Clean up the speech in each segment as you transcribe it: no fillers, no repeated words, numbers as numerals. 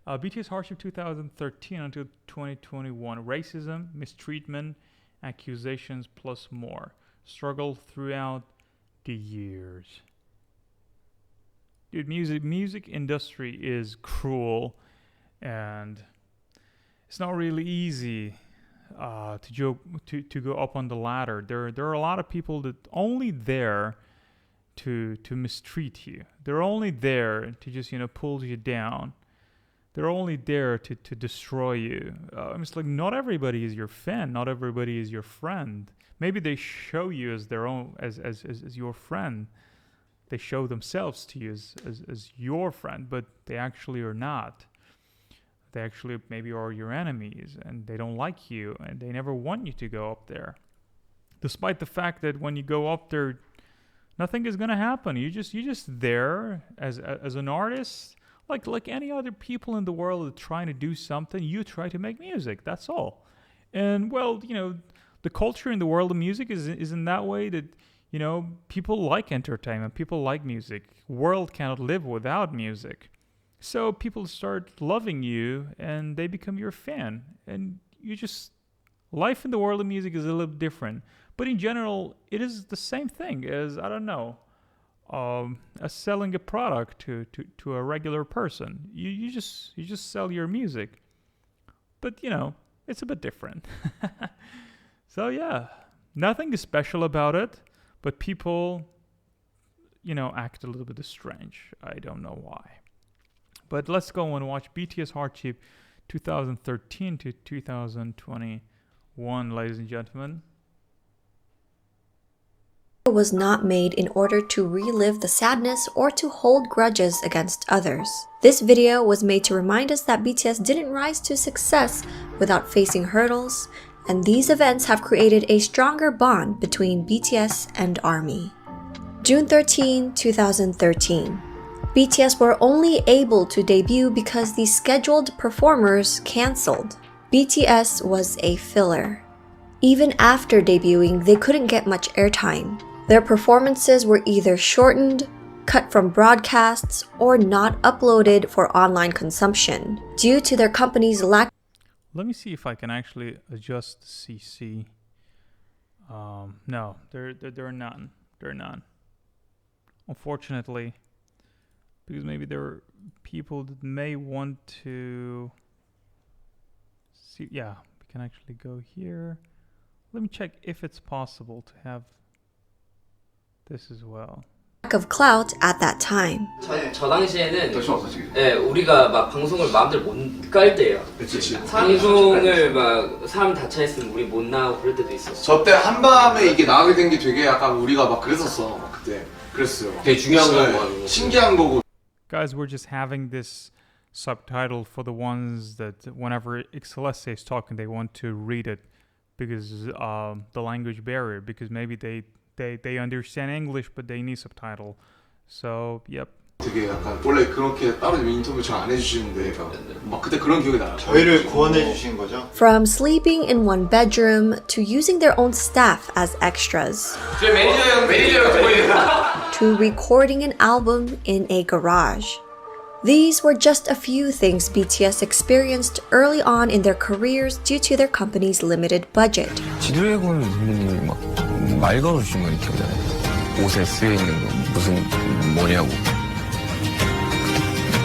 BTS Hardship 2013 until 2021. Racism, mistreatment, accusations, plus more. Struggle throughout the years. Dude, music industry is cruel, and it's not really easy to go up on the ladder. There are a lot of people that only there to mistreat you. They're only there to just pull you down. They're only there to destroy you. It's like not everybody is your fan. Not everybody is your friend. Maybe they show you as their own as your friend. They show themselves to you as your friend, but they actually are not. They actually maybe are your enemies, and they don't like you, and they never want you to go up there. Despite the fact that when you go up there, nothing is gonna happen. You're just there as an artist, like any other people in the world that trying to do something. You try to make music. That's all. And well, the culture in the world of music is in that way that people like entertainment. People like music. World cannot live without music. So people start loving you, and they become your fan. And life in the world of music is a little different. But in general, it is the same thing as, I don't know, as selling a product to a regular person. You just sell your music. But, it's a bit different. So yeah, nothing is special about it. But people, act a little bit strange. I don't know why. But let's go and watch BTS Hardship 2013 to 2021, ladies and gentlemen. Was not made in order to relive the sadness or to hold grudges against others. This video was made to remind us that BTS didn't rise to success without facing hurdles, and these events have created a stronger bond between BTS and ARMY. June 13, 2013. BTS were only able to debut because the scheduled performers cancelled. BTS was a filler. Even after debuting, they couldn't get much airtime. Their performances were either shortened, cut from broadcasts, or not uploaded for online consumption due to their company's lack. Let me see if I can actually adjust CC. No, there are none. There are none. Unfortunately, because maybe there are people that may want to see. Yeah, we can actually go here. Let me check if it's possible to have this as well. Lack of clout at that time. 저 당시에는 우리가 막 방송을 마음대로 못 깔 때예요. 방송을 막 사람 다 차 있으면 우리 못 나가고 그럴 때도 있었어. 저 때 한밤에 이게 나가게 된 게 되게 약간 우리가 막 그랬었어. 막 그때 그랬어요. 되게 중요한 거고. 신기한 거고. Guys, we're just having this subtitle for the ones that whenever Xceleste is talking, they want to read it because the language barrier, because maybe they understand English but they need subtitle. So, yep. 되게 약간 원래 그렇게 따로 인터뷰 잘 안 해주시는데 막 그때 그런 기억이 나요. 저희를 구원해 주신 거죠? From sleeping in one bedroom to using their own staff as extras. 제 매니저형 보이다. To recording an album in a garage. These were just a few things BTS experienced early on in their careers due to their company's limited budget. 지드래곤 선배님이 막 말 걸어주신 거 이렇게 오잖아요. 옷에 쓰여있는 거 무슨 뭐냐고.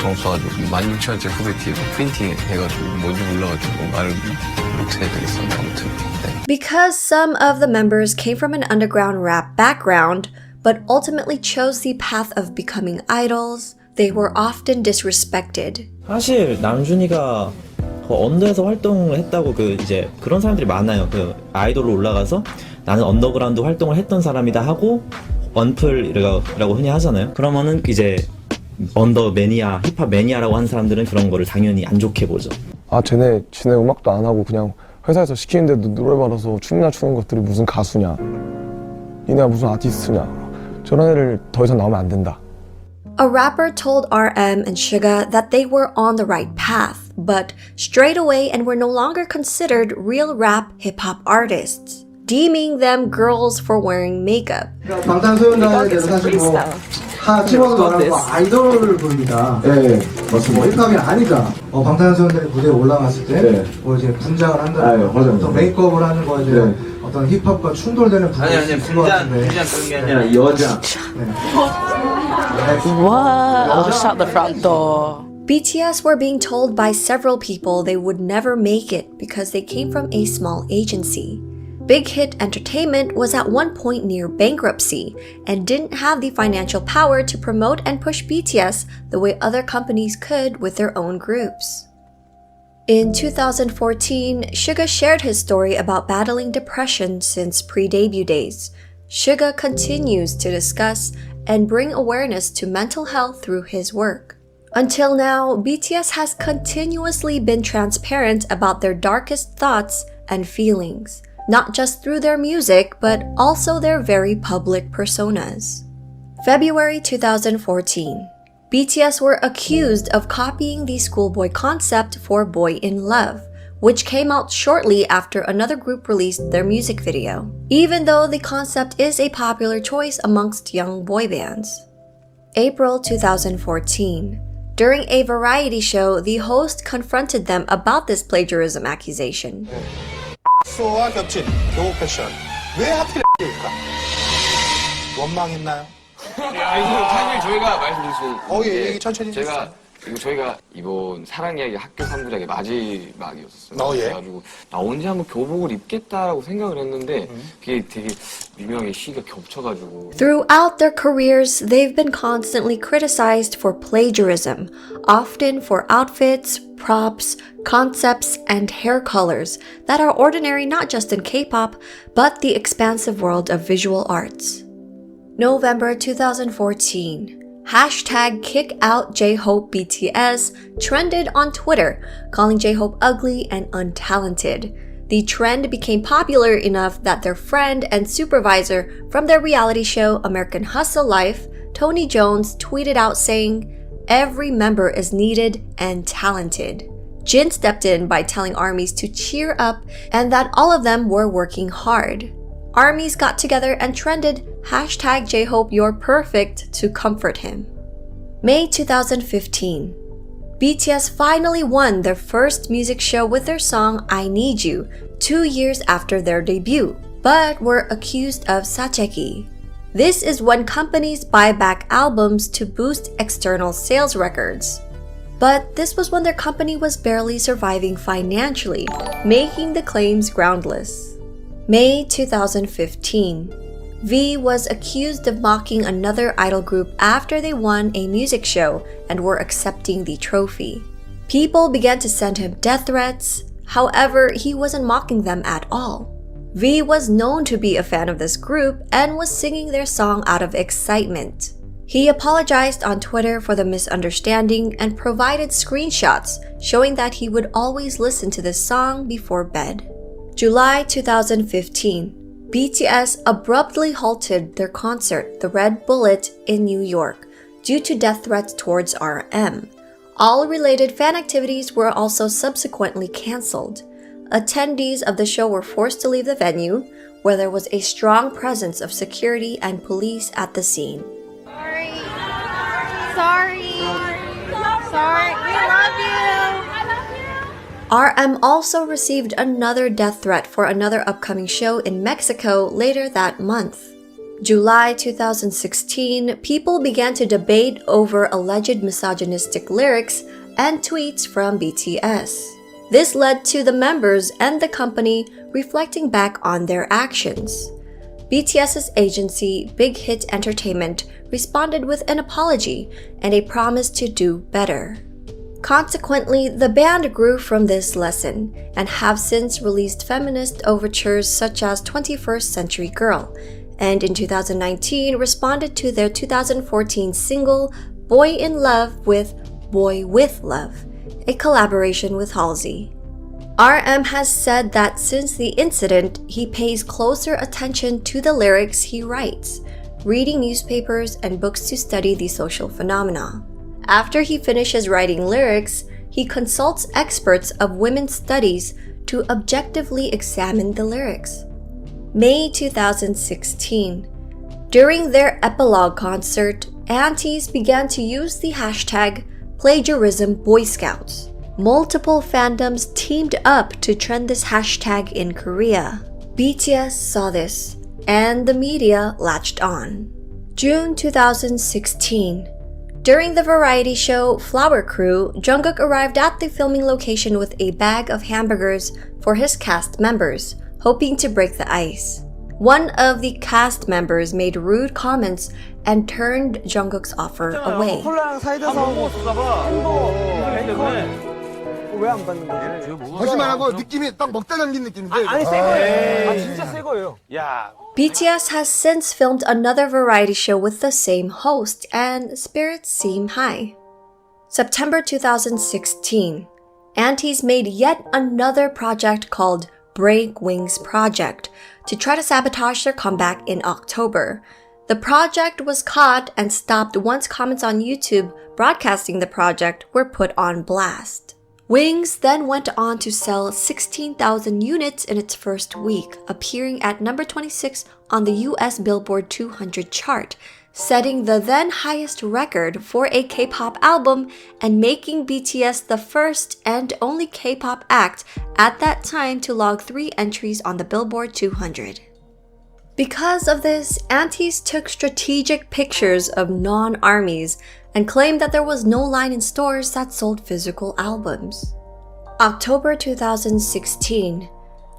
돈 써가지고 16,000원짜리 후드티에 프린팅 해가지고 뭔지 몰라가지고 말을 이렇게 해야 되겠었는데 아무튼. 네. Because some of the members came from an underground rap background, but ultimately chose the path of becoming idols, they were often disrespected. 사실 남준이가 언더에서 활동을 했다고 이제 그런 사람들이 많아요. 아이돌로 올라가서 나는 언더그라운드 활동을 했던 사람이다 하고 언플이라고 흔히 하잖아요. 그러면은 이제 언더 매니아, 힙합 매니아라고 하는 사람들은 그런 거를 당연히 안 좋게 보죠. 아, 쟤네 음악도 안 하고 그냥 회사에서 시키는데도 노래 받아서 춤이나 추는 것들이 무슨 가수냐, 니네가 무슨 아티스트냐, 저런 애를 더 이상 나오면 안 된다. A rapper told RM and Suga that they were on the right path, but strayed away and were no longer considered real rap hip-hop artists, deeming them girls for wearing makeup. 방탄소년단에 대해서 사실 뭐 다 찍어서 말하는 거 아이돌 그룹이다. 네, 뭐 힙합이 아니다. 방탄소년단이 무대에 올라갔을 때 네. 뭐 이제 분장을 한다. 아, 네, 맞아요. 어떤 메이크업을 하는 거에 대한 네. 어떤 힙합과 충돌되는 부분이 있을 것 같은데. 그런 게 아니라 여자. What? Shut the front door. BTS were being told by several people they would never make it because they came from a small agency. Big Hit Entertainment was at one point near bankruptcy and didn't have the financial power to promote and push BTS the way other companies could with their own groups. In 2014, Suga shared his story about battling depression since pre-debut days. Suga continues to discuss and bring awareness to mental health through his work. Until now, BTS has continuously been transparent about their darkest thoughts and feelings, not just through their music, but also their very public personas. February 2014. BTS were accused of copying the schoolboy concept for Boy in Love, which came out shortly after another group released their music video, even though the concept is a popular choice amongst young boy bands. April 2014. During a variety show, the host confronted them about this plagiarism accusation. 수호와 겹친 교복 패션 왜 하필일까? 원망했나요? 사실 저희가 말씀드린 예, 얘기 천천히 저희가 이번 사랑 이야기 학교 3부작의 마지막이었어요. 예. 그래가지고 나 언제 한번 교복을 입겠다라고 생각을 했는데 그게 되게 미묘하게 시기가 겹쳐가지고. Throughout their careers, they've been constantly criticized for plagiarism, often for outfits, props, concepts, and hair colors that are ordinary not just in K-pop, but the expansive world of visual arts. November 2014. Hashtag #KickoutJHope BTS trended on Twitter, calling J-Hope ugly and untalented. The trend became popular enough that their friend and supervisor from their reality show American Hustle Life, Tony Jones, tweeted out saying, "Every member is needed and talented." Jin stepped in by telling ARMYs to cheer up and that all of them were working hard. ARMYs got together and trended hashtag J-Hope You're Perfect to comfort him. May 2015. BTS finally won their first music show with their song I Need You 2 years after their debut, but were accused of 사재기. This is when companies buy back albums to boost external sales records. But this was when their company was barely surviving financially, making the claims groundless. May 2015. V was accused of mocking another idol group after they won a music show and were accepting the trophy. People began to send him death threats. However, he wasn't mocking them at all. V was known to be a fan of this group and was singing their song out of excitement. He apologized on Twitter for the misunderstanding and provided screenshots showing that he would always listen to this song before bed. July 2015. BTS abruptly halted their concert, The Red Bullet, in New York due to death threats towards RM. All related fan activities were also subsequently cancelled. Attendees of the show were forced to leave the venue, where there was a strong presence of security and police at the scene. Sorry. We love you. RM also received another death threat for another upcoming show in Mexico later that month. July 2016, people began to debate over alleged misogynistic lyrics and tweets from BTS. This led to the members and the company reflecting back on their actions. BTS's agency, Big Hit Entertainment, responded with an apology and a promise to do better. Consequently, the band grew from this lesson and have since released feminist overtures such as 21st Century Girl, and in 2019 responded to their 2014 single Boy in Love with Boy with Love, a collaboration with Halsey. RM has said that since the incident, he pays closer attention to the lyrics he writes, reading newspapers and books to study the social phenomena. After he finishes writing lyrics, he consults experts of women's studies to objectively examine the lyrics. May 2016. During their epilogue concert, aunties began to use the hashtag #plagiarismboyscouts. Multiple fandoms teamed up to trend this hashtag in Korea. BTS saw this, and the media latched on. June 2016. During the variety show Flower Crew, Jungkook arrived at the filming location with a bag of hamburgers for his cast members, hoping to break the ice. One of the cast members made rude comments and turned Jungkook's offer away. 왜 안 받는 거지? 거짓말하고 느낌이 딱 먹다 남긴 느낌인데. 아니 새 거예요. 진짜 새 거예요. 야. BTS has since filmed another variety show with the same host, and spirits seem high. September 2016, aunties made yet another project called Break Wings Project to try to sabotage their comeback in October. The project was caught and stopped once comments on YouTube broadcasting the project were put on blast. Wings then went on to sell 16,000 units in its first week, appearing at number 26 on the US Billboard 200 chart, setting the then highest record for a K-pop album and making BTS the first and only K-pop act at that time to log 3 entries on the Billboard 200. Because of this, aunties took strategic pictures of non-armies and claimed that there was no line in stores that sold physical albums. October 2016.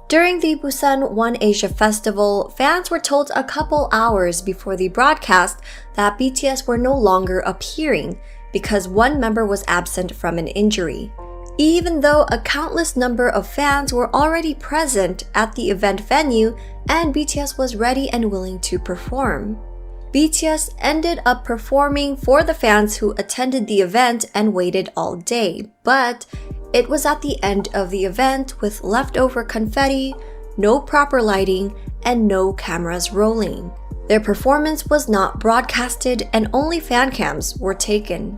During the Busan One Asia Festival, fans were told a couple hours before the broadcast that BTS were no longer appearing because one member was absent from an injury, even though a countless number of fans were already present at the event venue and BTS was ready and willing to perform. BTS ended up performing for the fans who attended the event and waited all day, but it was at the end of the event with leftover confetti, no proper lighting, and no cameras rolling. Their performance was not broadcasted and only fan cams were taken.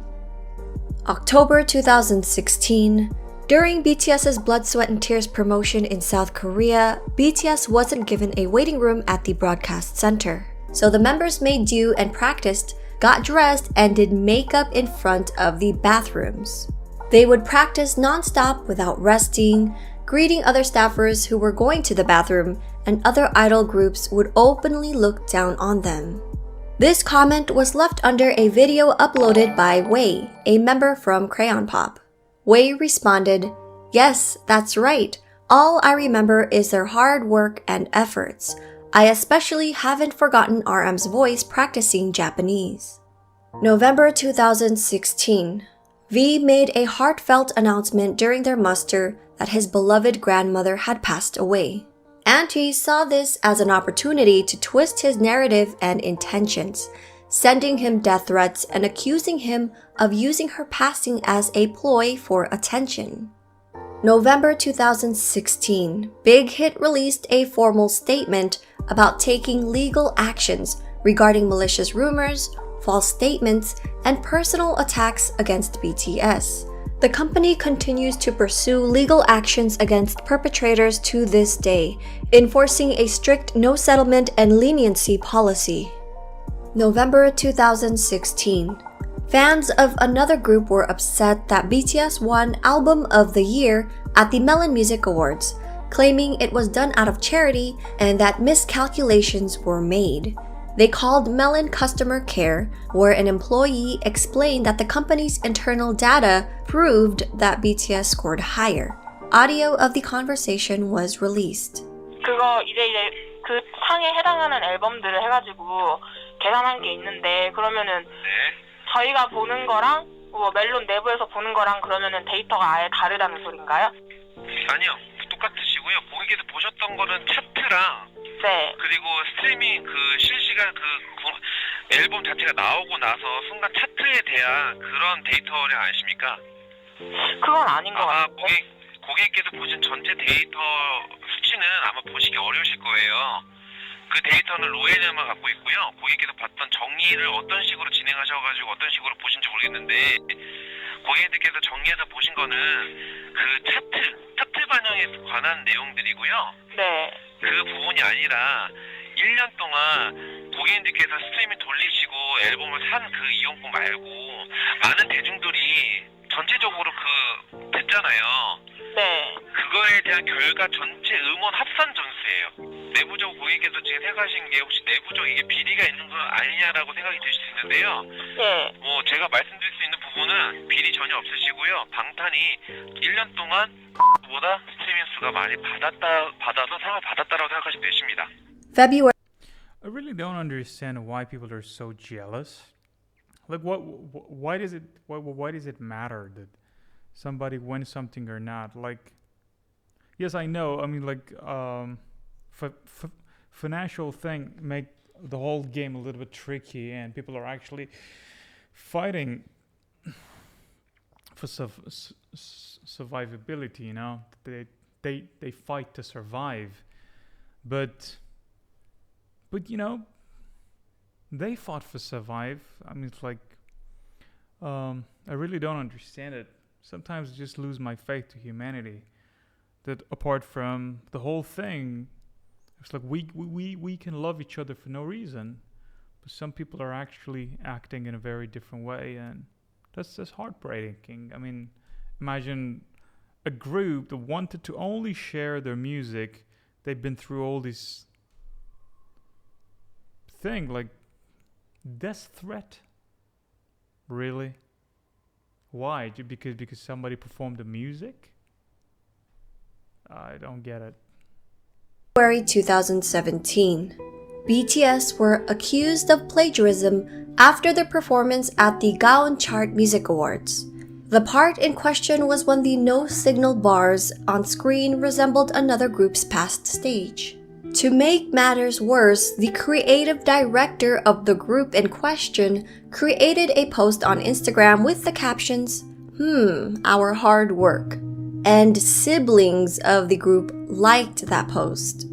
October 2016. During BTS's Blood, Sweat and Tears promotion in South Korea, BTS wasn't given a waiting room at the broadcast center. So the members made do and practiced, got dressed, and did makeup in front of the bathrooms. They would practice non-stop without resting, greeting other staffers who were going to the bathroom, and other idol groups would openly look down on them. This comment was left under a video uploaded by Wei, a member from Crayon Pop. Wei responded, "Yes, that's right. All I remember is their hard work and efforts. I especially haven't forgotten RM's voice practicing Japanese." November 2016. V made a heartfelt announcement during their muster that his beloved grandmother had passed away. Auntie saw this as an opportunity to twist his narrative and intentions, sending him death threats and accusing him of using her passing as a ploy for attention. November 2016, Big Hit released a formal statement about taking legal actions regarding malicious rumors, false statements, and personal attacks against BTS. The company continues to pursue legal actions against perpetrators to this day, enforcing a strict no settlement and leniency policy. November 2016. Fans of another group were upset that BTS won Album of the Year at the Melon Music Awards, claiming it was done out of charity and that miscalculations were made. They called Melon Customer Care, where an employee explained that the company's internal data proved that BTS scored higher. Audio of the conversation was released. 그거 이제 그 상에 해당하는 앨범들을 해가지고 계산한 게 있는데 그러면은 저희가 보는 거랑 뭐 멜론 내부에서 보는 거랑 그러면은 데이터가 아예 다르다는 소린가요? 아니요, 똑같으시고요. 고객께서 보셨던 거는 차트랑 네. 그리고 스트리밍 그 실시간 그 앨범 자체가 나오고 나서 순간 차트에 대한 그런 데이터를 아십니까? 그건 아닌 것 같아요. 고객께서 보신 전체 데이터 수치는 아마 보시기 어려우실 거예요. 그 데이터는 로에냐만 갖고 있고요. 고객께서 봤던 정리를 어떤 식으로 진행하셔가지고 어떤 식으로 보신지 모르겠는데 고객님들께서 정리해서 보신 거는 그 차트 반영에 관한 내용들이고요. 네. 그 부분이 아니라 1년 동안 고객님들께서 스트리밍 돌리시고 앨범을 산 그 이용권 말고 많은 대중들이 전체적으로 됐잖아요. 네. 그거에 대한 결과 전체 음원 합산 점수예요. 내부적으로 고객님께서 지금 생각하신 게 혹시 내부적 이게 비리가 있는 건 아니냐라고 생각이 드실 수 있는데요. 네. 뭐 제가 말씀드릴 수 있는 부분은 비리 전혀 없으시고요. 방탄이 1년 동안 보다 스트리밍 수가 많이 받아서 상을 받았다라고 생각하시면 되십니다. February. I really don't understand why people are so jealous. Like, why does it matter that somebody wins something or not? Like, yes, I know. I mean, like, financial thing make the whole game a little bit tricky, and people are actually fighting for survivability. You know, they fight to survive, but you know, they fought for survive. I mean, it's like, I really don't understand it. Sometimes I just lose my faith to humanity. That apart from the whole thing, it's like we can love each other for no reason, but some people are actually acting in a very different way, and that's just heartbreaking. I mean, imagine a group that wanted to only share their music. They've been through all this thing, like death threat. Really? Why? Because somebody performed the music? I don't get it. February 2017. BTS were accused of plagiarism after their performance at the Gaon Chart Music Awards. The part in question was when the no-signal bars on screen resembled another group's past stage. To make matters worse, the creative director of the group in question created a post on Instagram with the captions, our hard work. And siblings of the group liked that post.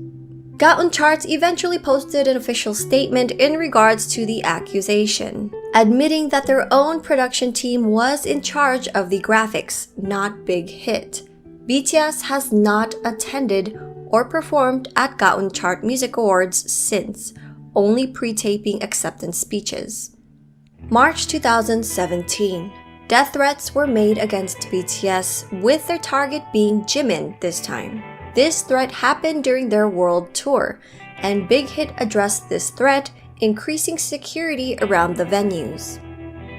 Gaon Charts eventually posted an official statement in regards to the accusation, admitting that their own production team was in charge of the graphics, not Big Hit. BTS has not attended or performed at Gaon Chart Music Awards since, only pre-taping acceptance speeches. March 2017. Death threats were made against BTS, with their target being Jimin this time. This threat happened during their world tour, and Big Hit addressed this threat, increasing security around the venues.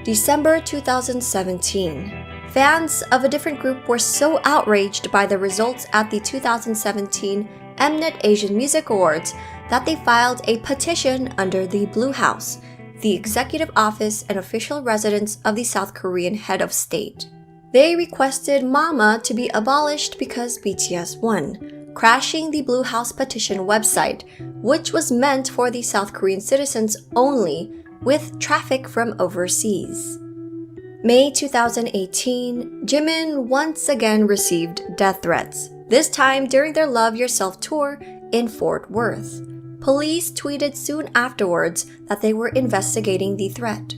December 2017. Fans of a different group were so outraged by the results at the 2017 Mnet Asian Music Awards that they filed a petition under the Blue House, the executive office and official residence of the South Korean head of state. They requested MAMA to be abolished because BTS won, crashing the Blue House petition website, which was meant for the South Korean citizens only, with traffic from overseas. May 2018, Jimin once again received death threats, this time during their Love Yourself tour in Fort Worth. Police tweeted soon afterwards that they were investigating the threat.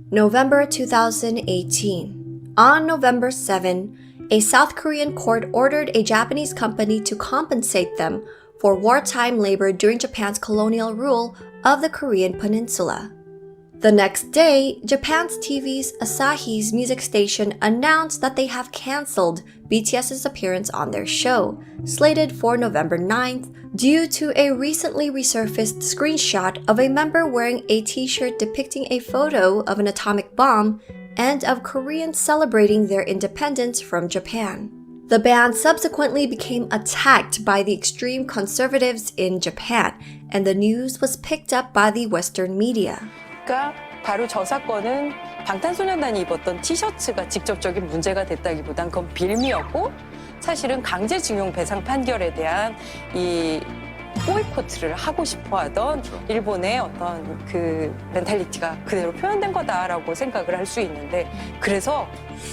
November 2018. On November 7, a South Korean court ordered a Japanese company to compensate them for wartime labor during Japan's colonial rule of the Korean peninsula. The next day, Japan's TV's Asahi's music station announced that they have cancelled BTS's appearance on their show, slated for November 9th, due to a recently resurfaced screenshot of a member wearing a t-shirt depicting a photo of an atomic bomb and of Koreans celebrating their independence from Japan. The band subsequently became attacked by the extreme conservatives in Japan, and the news was picked up by the Western media. 바로 저 사건은 방탄소년단이 입었던 티셔츠가 직접적인 문제가 됐다기보단 그건 빌미였고 사실은 강제징용 배상 판결에 대한 이 보이콧을 하고 싶어하던 일본의 어떤 그 멘탈리티가 그대로 표현된 거다라고 생각을 할 수 있는데 그래서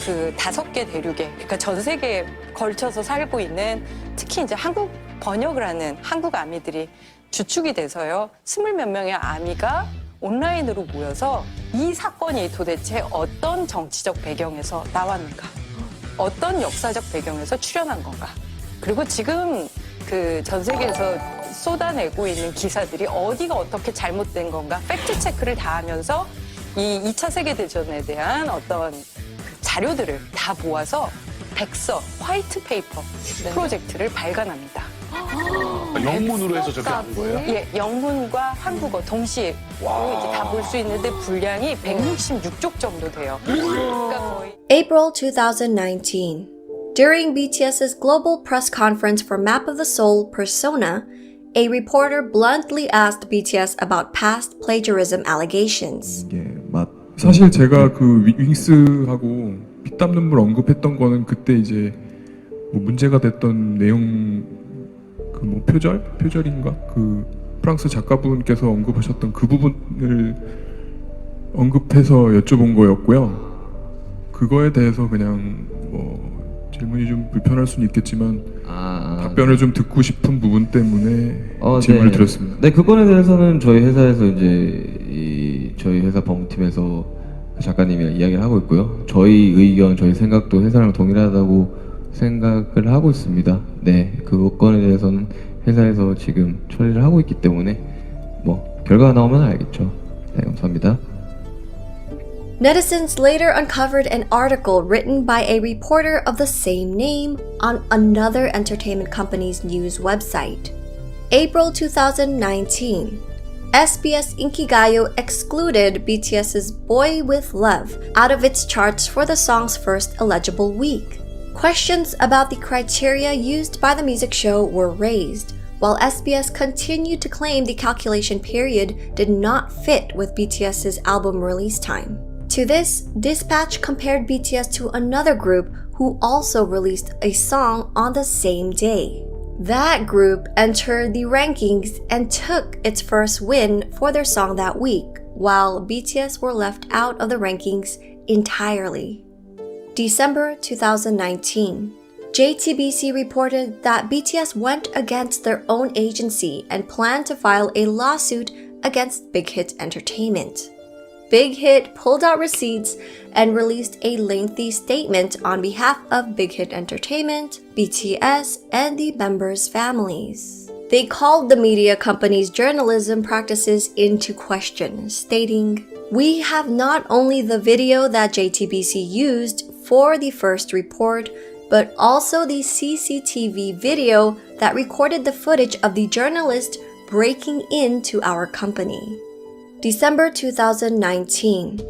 그 5개 대륙에 그러니까 전 세계에 걸쳐서 살고 있는 특히 이제 한국 번역을 하는 한국 아미들이 주축이 돼서요 20몇 명의 아미가 온라인으로 모여서 이 사건이 도대체 어떤 정치적 배경에서 나왔는가, 어떤 역사적 배경에서 출현한 건가. 그리고 지금 그 전 세계에서 쏟아내고 있는 기사들이 어디가 어떻게 잘못된 건가 팩트 체크를 다 하면서 이 2차 세계대전에 대한 어떤 그 자료들을 다 모아서 백서, 화이트 페이퍼 프로젝트를 발간합니다. 영문으로 해서 저렇게 한 거예요? 예, 영문과 한국어 동시에 이제 다 볼 수 있는데 분량이 166쪽 정도 돼요. 그러니까 거의 April 2019. During BTS's global press conference for Map of the Soul Persona, a reporter bluntly asked BTS about past plagiarism allegations. 사실 제가 그 윙스하고 피땀 눈물 언급했던 거는 그때 이제 뭐 문제가 됐던 내용 그 뭐 표절인가 그 프랑스 작가분께서 언급하셨던 그 부분을 언급해서 여쭤본 거였고요. 그거에 대해서 그냥 뭐 질문이 좀 불편할 수는 있겠지만 답변을 좀 듣고 싶은 부분 때문에 질문을 드렸습니다. 네, 그건에 대해서는 저희 회사에서 이제 저희 회사 법무팀에서 그 작가님이랑 이야기를 하고 있고요. 저희 의견, 저희 생각도 회사랑 동일하다고 생각을 하고 있습니다. 네, 그건에 대해서는 회사에서 지금 처리를 하고 있기 때문에 뭐 결과가 나오면 알겠죠. 네, 감사합니다. Netizens later uncovered an article written by a reporter of the same name on another entertainment company's news website. April 2019. SBS Inkigayo excluded BTS's Boy With Love out of its charts for the song's first eligible week. Questions about the criteria used by the music show were raised, while SBS continued to claim the calculation period did not fit with BTS's album release time. To this, Dispatch compared BTS to another group who also released a song on the same day. That group entered the rankings and took its first win for their song that week, while BTS were left out of the rankings entirely. December 2019. JTBC reported that BTS went against their own agency and planned to file a lawsuit against Big Hit Entertainment. Big Hit pulled out receipts and released a lengthy statement on behalf of Big Hit Entertainment, BTS, and the members' families. They called the media company's journalism practices into question, stating, "We have not only the video that JTBC used for the first report, but also the CCTV video that recorded the footage of the journalist breaking into our company." December 2019.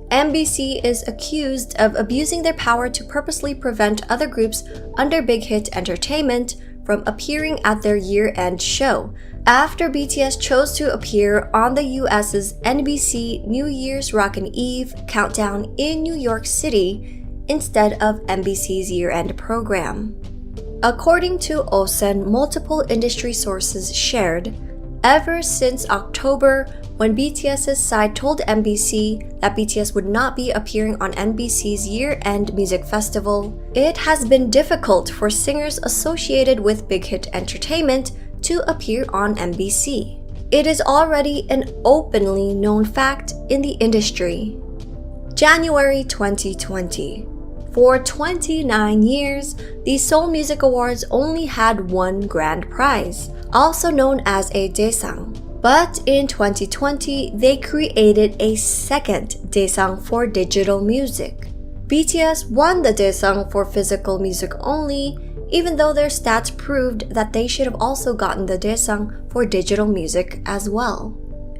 MBC is accused of abusing their power to purposely prevent other groups under Big Hit Entertainment from appearing at their year-end show, after BTS chose to appear on the US's NBC New Year's Rockin' Eve countdown in New York City instead of NBC's year-end program. According to OSEN, multiple industry sources shared, ever since October, when BTS's side told NBC that BTS would not be appearing on NBC's year-end music festival, it has been difficult for singers associated with Big Hit Entertainment to appear on NBC. It is already an openly known fact in the industry. January 2020. For 29 years, the Seoul Music Awards only had one grand prize, also known as a Daesang. But in 2020, they created a second Daesang for digital music. BTS won the Daesang for physical music only, even though their stats proved that they should have also gotten the Daesang for digital music as well.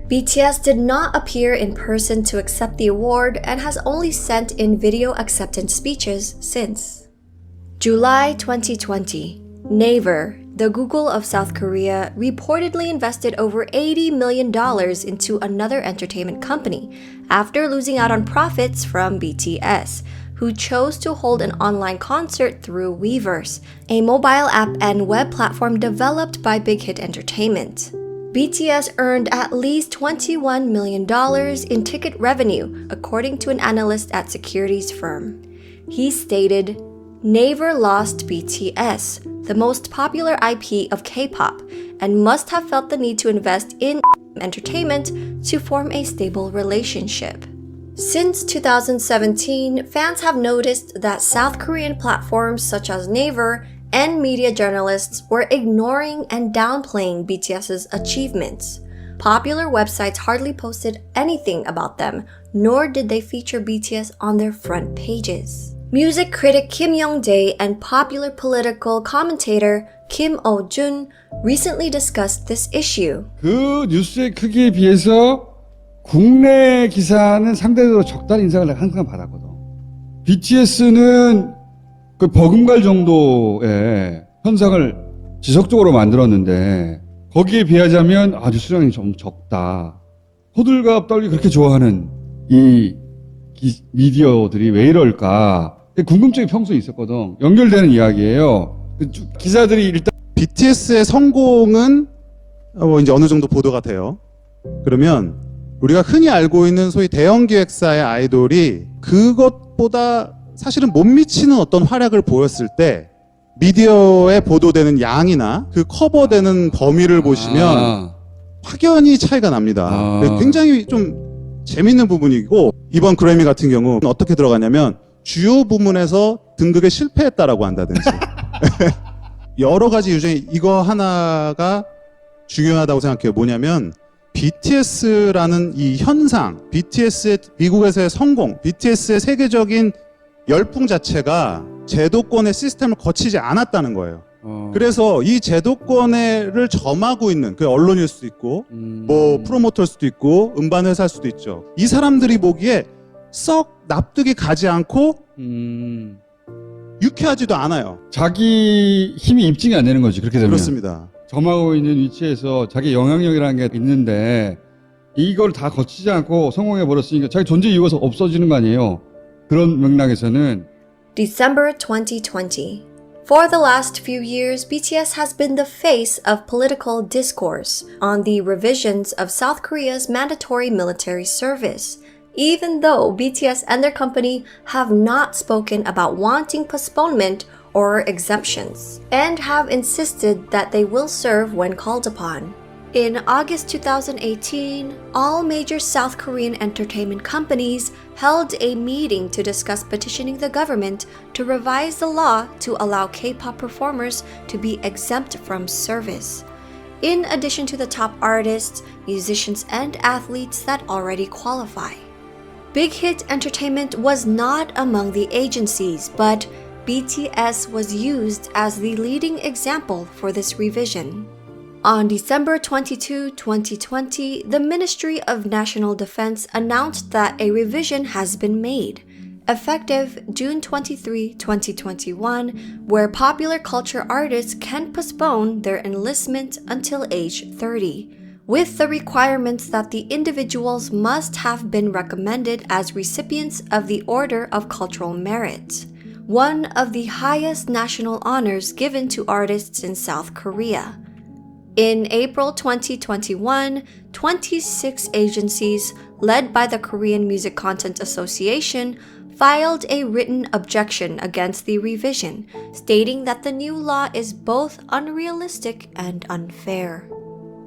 BTS did not appear in person to accept the award and has only sent in video acceptance speeches since. July 2020. Naver, the Google of South Korea, reportedly invested over $80 million into another entertainment company after losing out on profits from BTS, who chose to hold an online concert through Weverse, a mobile app and web platform developed by Big Hit Entertainment. BTS earned at least $21 million in ticket revenue, according to an analyst at securities firm. He stated, "Naver lost BTS, the most popular IP of K-pop, and must have felt the need to invest in entertainment to form a stable relationship." Since 2017, fans have noticed that South Korean platforms such as Naver and media journalists were ignoring and downplaying BTS's achievements. Popular websites hardly posted anything about them, nor did they feature BTS on their front pages. Music critic Kim Young-dae and popular political commentator Kim Oh-jun recently discussed this issue. 그 뉴스의 크기에 비해서 국내 기사는 상대적으로 적다는 인상을 항상 받았거든. BTS는 그 버금갈 정도의 현상을 지속적으로 만들었는데 거기에 비하자면 뉴스량이 좀 적다. 호들갑 떨기 그렇게 좋아하는 이 미디어들이 왜 이럴까? 궁금증이 평소에 있었거든. 연결되는 이야기예요. 기사들이 일단 BTS의 성공은 이제 어느 정도 보도가 돼요. 그러면 우리가 흔히 알고 있는 소위 대형 기획사의 아이돌이 그것보다 사실은 못 미치는 어떤 활약을 보였을 때 미디어에 보도되는 양이나 그 커버되는 범위를 보시면 확연히 차이가 납니다. 굉장히 좀 재밌는 부분이고 이번 그래미 같은 경우 어떻게 들어가냐면 주요 부문에서 등극에 실패했다라고 한다든지 여러 가지 이유 중에 이거 하나가 중요하다고 생각해요. 뭐냐면 BTS라는 이 현상, BTS의 미국에서의 성공, BTS의 세계적인 열풍 자체가 제도권의 시스템을 거치지 않았다는 거예요. 그래서 이 제도권을 점하고 있는 그 언론일 수도 있고 뭐 프로모터일 수도 있고 음반 회사일 수도 있죠. 이 사람들이 보기에 썩 납득이 가지 않고 유쾌하지도 않아요. 자기 힘이 입증이 안 되는 거지. 그렇게 되면. 그렇습니다. 점하고 있는 위치에서 자기 영향력이라는 게 있는데 이걸 다 거치지 않고 성공해 버렸으니까 자기 존재 이유가 없어지는 거 아니에요. 그런 맥락에서는 December 2020. For the last few years, BTS has been the face of political discourse on the revisions of South Korea's mandatory military service, even though BTS and their company have not spoken about wanting postponement or exemptions, and have insisted that they will serve when called upon. In August 2018, all major South Korean entertainment companies held a meeting to discuss petitioning the government to revise the law to allow K-pop performers to be exempt from service, in addition to the top artists, musicians, and athletes that already qualify. Big Hit Entertainment was not among the agencies, but BTS was used as the leading example for this revision. On December 22, 2020, the Ministry of National Defense announced that a revision has been made, effective June 23, 2021, where popular culture artists can postpone their enlistment until age 30, with the requirements that the individuals must have been recommended as recipients of the Order of Cultural Merit, one of the highest national honors given to artists in South Korea. In April 2021, 26 agencies, led by the Korean Music Content Association, filed a written objection against the revision, stating that the new law is both unrealistic and unfair.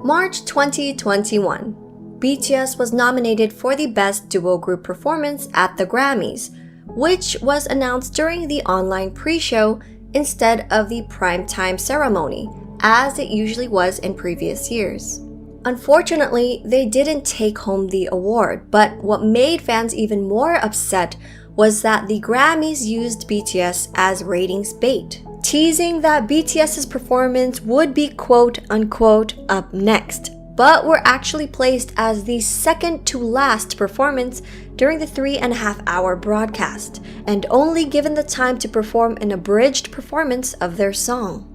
March 2021, BTS was nominated for the Best Duo Group Performance at the Grammys, which was announced during the online pre-show instead of the primetime ceremony, as it usually was in previous years. Unfortunately, they didn't take home the award, but what made fans even more upset was that the Grammys used BTS as ratings bait, teasing that BTS's performance would be quote-unquote up next, but were actually placed as the second to last performance during the 3.5-hour broadcast, and only given the time to perform an abridged performance of their song.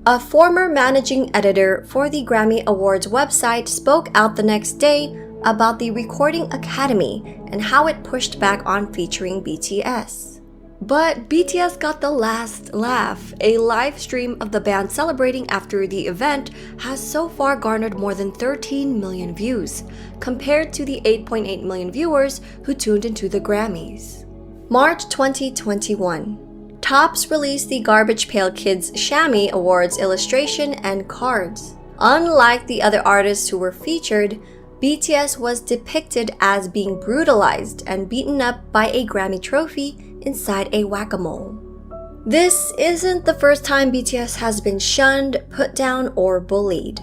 A former managing editor for the Grammy Awards website spoke out the next day about the Recording Academy and how it pushed back on featuring BTS. But BTS got the last laugh. A live stream of the band celebrating after the event has so far garnered more than 13 million views, compared to the 8.8 million viewers who tuned into the Grammys. March 2021. Tops released the Garbage Pail Kids Yami Awards illustration and cards. Unlike the other artists who were featured, BTS was depicted as being brutalized and beaten up by a Grammy trophy inside a whack-a-mole. This isn't the first time BTS has been shunned, put down, or bullied.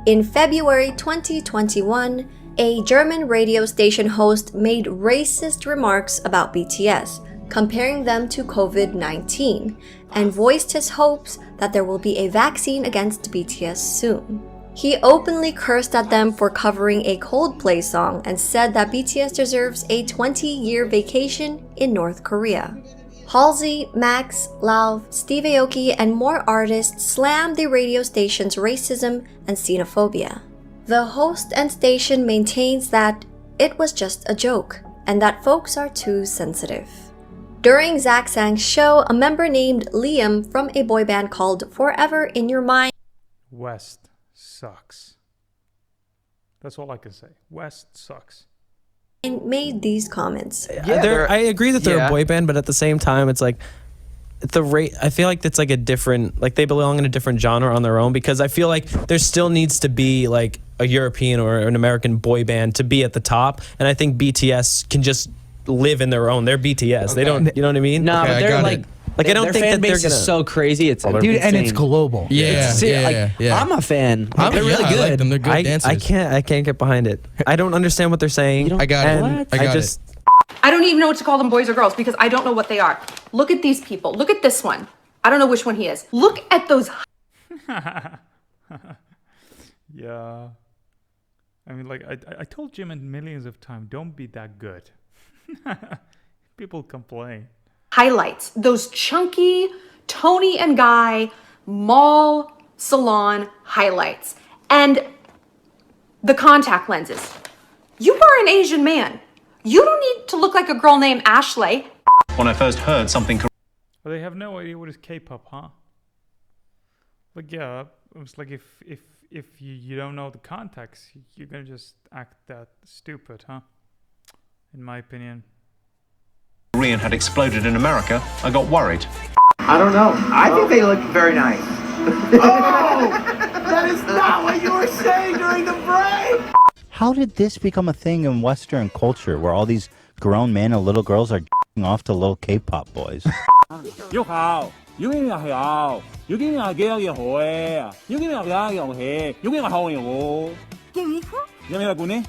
In February 2021, a German radio station host made racist remarks about BTS, comparing them to COVID-19, and voiced his hopes that there will be a vaccine against BTS soon. He openly cursed at them for covering a Coldplay song and said that BTS deserves a 20-year vacation in North Korea. Halsey, Max, Lauv, Steve Aoki, and more artists slammed the radio station's racism and xenophobia. The host and station maintains that it was just a joke and that folks are too sensitive. During Zach Sang's show, a member named Liam from a boy band called Forever in Your Mind West sucks. That's all I can say. West sucks. Made these comments. Yeah, I agree that they're a boy band, but at the same time, it's like the rate. I feel like it's like a different, like they belong in a different genre on their own, because I feel like there still needs to be like a European or an American boy band to be at the top, and I think BTS can just live in their own. They're BTS. Okay. They don't. You know what I mean? Nah, but they're like. Like I don't their think fan that they're base gonna. is so crazy. It's Dude, insane. and it's global. Yeah, I'm a fan. They're really good. I like them. They're good dancers. I can't get behind it. I don't understand what they're saying. I got it. I just. I don't even know what to call them, boys or girls, because I don't know what they are. Look at these people. Look at this one. I don't know which one he is. Look at those. Yeah. I mean, like, I told Jim millions of times, don't be that good. People complain. Highlights. Those chunky Tony and Guy mall salon highlights. And the contact lenses. You are an Asian man. You don't need to look like a girl named Ashley. When I first heard something... Well, they have no idea what is K-pop, huh? Like, yeah, it's like if you don't know the context, you're gonna just act that stupid, huh? In my opinion. Korean had exploded in America, I got worried. I don't know. I think they look very nice. Oh! That is not what you were saying during the break! How did this become a thing in Western culture where all these grown men and little girls are off to little K-pop boys? 喐校，要經係校，要經係幾有嘢好嘅，要經係幾有嘢，要經係好嘢喎。有咩管呢？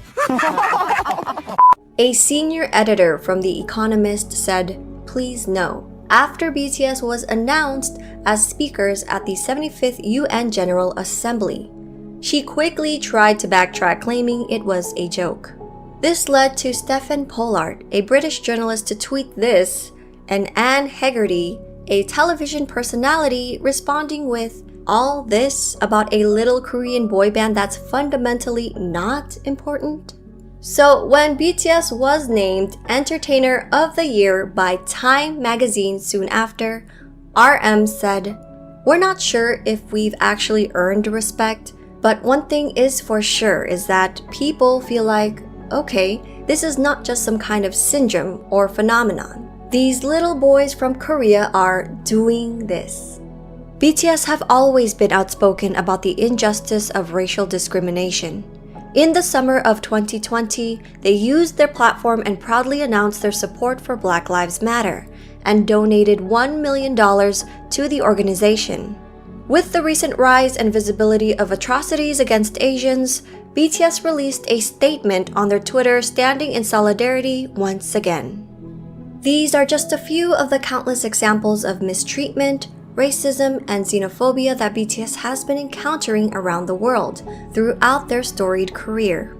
A senior editor from The Economist said, "Please no," after BTS was announced as speakers at the 75th UN General Assembly. She quickly tried to backtrack, claiming it was a joke. This led to Stephen Pollard, a British journalist, to tweet this, and Anne Hegarty, a television personality, responding with, "All this about a little Korean boy band that's fundamentally not important?" So when BTS was named Entertainer of the Year by Time magazine soon after, RM said, "We're not sure if we've actually earned respect, but one thing is for sure is that people feel like, okay, this is not just some kind of syndrome or phenomenon. These little boys from Korea are doing this." BTS have always been outspoken about the injustice of racial discrimination. In the summer of 2020, they used their platform and proudly announced their support for Black Lives Matter and donated $1 million to the organization. With the recent rise and visibility of atrocities against Asians, BTS released a statement on their Twitter standing in solidarity once again. These are just a few of the countless examples of mistreatment, racism, and xenophobia that BTS has been encountering around the world throughout their storied career.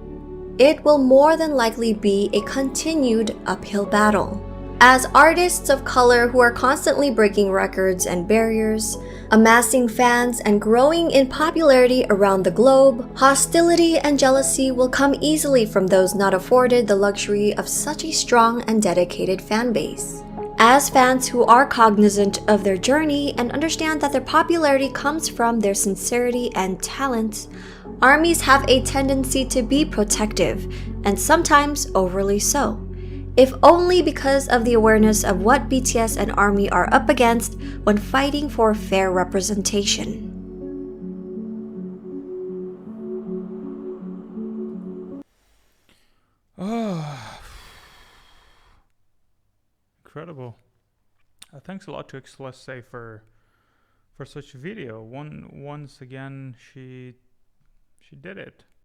It will more than likely be a continued uphill battle. As artists of color who are constantly breaking records and barriers, amassing fans, and growing in popularity around the globe, hostility and jealousy will come easily from those not afforded the luxury of such a strong and dedicated fan base. As fans who are cognizant of their journey and understand that their popularity comes from their sincerity and talent, ARMYs have a tendency to be protective, and sometimes overly so, if only because of the awareness of what BTS and ARMY are up against when fighting for fair representation. Oh, incredible. Thanks a lot to Xceleste for such a video. Once again, she did it.